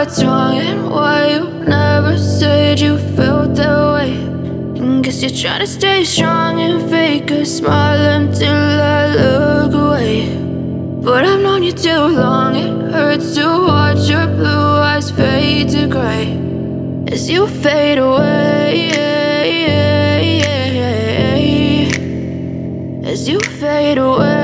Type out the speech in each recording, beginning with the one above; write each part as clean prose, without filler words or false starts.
what's wrong and why you never said you felt that way. And guess you're trying to stay strong and fake a smile until I look away. But I've known you too long, it hurts to watch your blue eyes fade to grey as you fade away, as you fade away.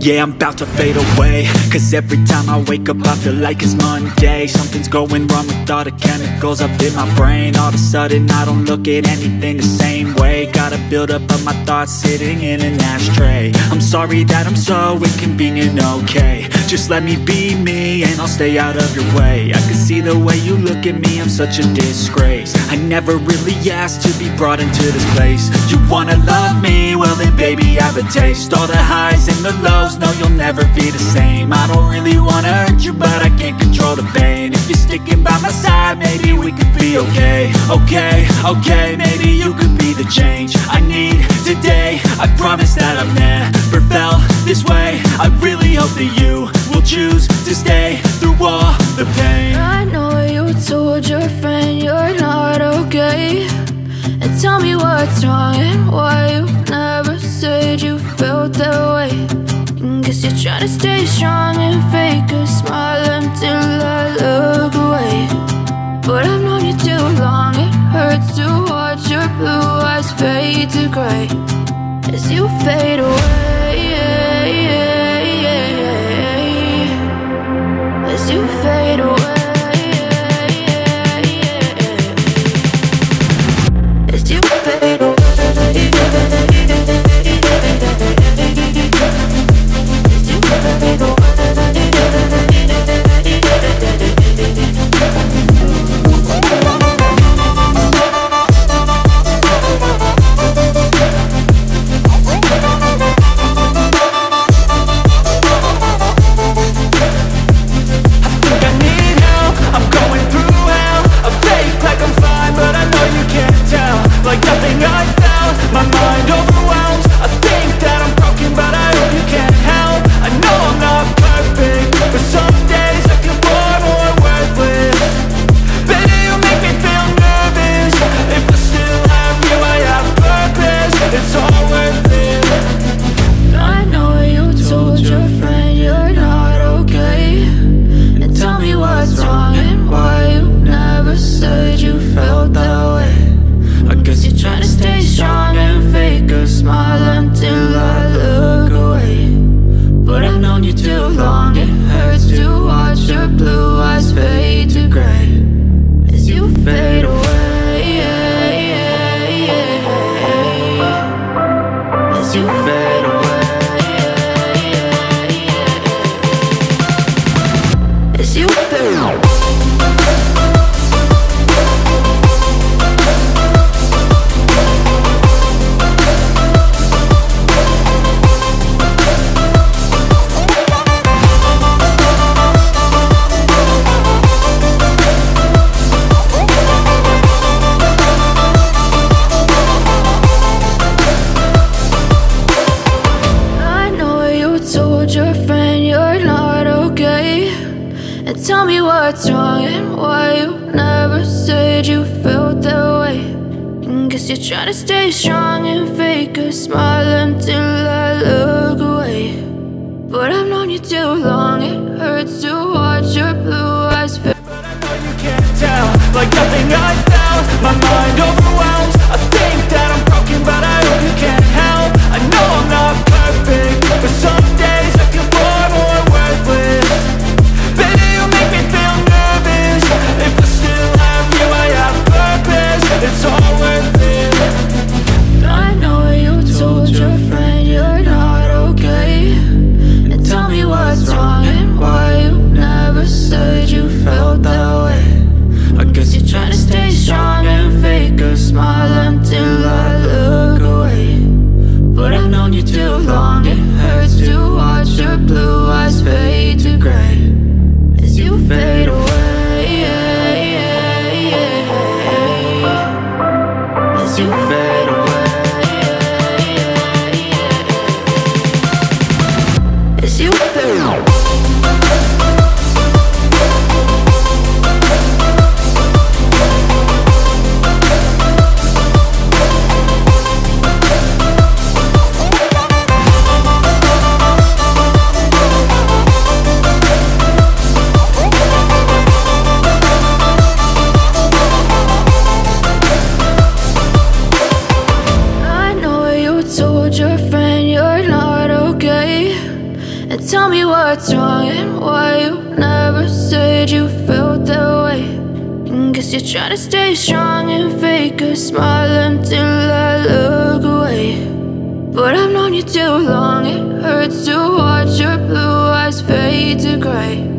Yeah, I'm about to fade away, cause every time I wake up I feel like it's Monday. Something's going wrong with all the chemicals up in my brain. All of a sudden I don't look at anything the same way. Gotta build up of my thoughts sitting in an ashtray. I'm sorry that I'm so inconvenient, okay. Just let me be me and I'll stay out of your way. I can see the way you look at me, I'm such a disgrace. I never really asked to be brought into this place. You wanna love me? Well then baby I have a taste. All the highs and the lows, no, you'll never be the same. I don't really wanna hurt you, but I can't control the pain. If you're sticking by my side, maybe we could be okay. Okay, maybe you could be the change I need today. I promise that I've never felt this way. I really hope that you will choose to stay through all the pain. I know you told your friend you're not okay, and tell me what's wrong and why you never said you felt that way. Guess you're trying to stay strong and fake a smile until I look away. But I've known you too long, it hurts to watch your blue eyes fade to grey as you fade away, as you fade away, as you fade away. Like nothing I felt, my mind overwhelms. I think that I'm broken, but I hope you can't help. I know I'm not perfect, but some days I feel bored or worthless. Baby, you make me feel nervous. If I still have you, I have purpose. It's all worth it. I know you told your friend you're not okay, and tell me what's wrong and why you never said you felt that way. I guess you're trying to stay strong and fake a smile until I look away. But I've known you too long, it hurts to watch your blue eyes fade to grey as you fade away, as you fade away, as you fade away. Tell me what's wrong and why you never said you felt that way. And guess you're trying to stay strong and fake a smile until I look away. But I've known you too long, it hurts to watch your blue eyes fade. But I know you can't tell, like nothing I felt. My mind overwhelms. I think that I'm broken, but I hope you can't help. I know I'm not perfect, but some days I feel bored or worthless. Baby, you make me feel nervous. If I still have you, I have purpose. It's all worth it. I know you told your friend you're not okay, and tell me what's wrong and why you never said you felt that way. I guess you're trying to stay strong and fake a smile told your friend you're not okay? And tell me what's wrong and why you never said you felt that way. And guess you're trying to stay strong and fake a smile until I look away. But I've known you too long, it hurts to watch your blue eyes fade to gray.